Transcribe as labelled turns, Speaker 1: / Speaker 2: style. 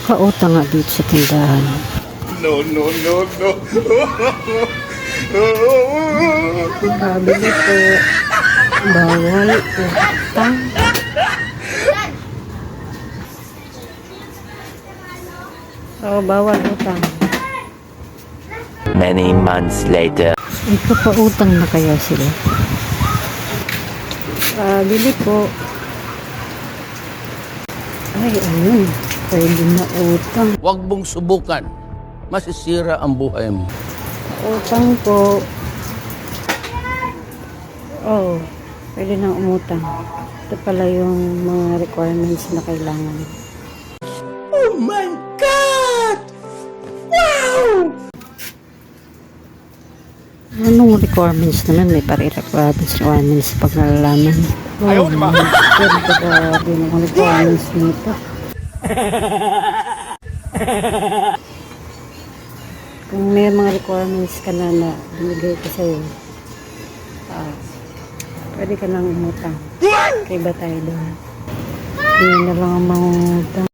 Speaker 1: Nakautang nga dito sa tindahan.
Speaker 2: No, no, no, no.
Speaker 1: Kabili po. Bawal utang. Bawal utang.
Speaker 3: Many months later.
Speaker 1: Ipapautang na kaya sila. Bili po. Ay, ayun. Pwede na utang.
Speaker 4: Huwag mong subukan. Masisira ang buhay mo.
Speaker 1: Utang po. Oh, pwede na umutang. Ito pala yung mga requirements na kailangan.
Speaker 4: Oh my God! Wow!
Speaker 1: Anong requirements naman? May requirements pag nalalaman.
Speaker 2: Ayaw, di ba?
Speaker 1: Grabe mga requirements nito. Kung may mga requirements ka na binigay ko sa'yo, pwede ka lang umutang. Kaya ba tayo doon? Hindi na lang ang mangutang.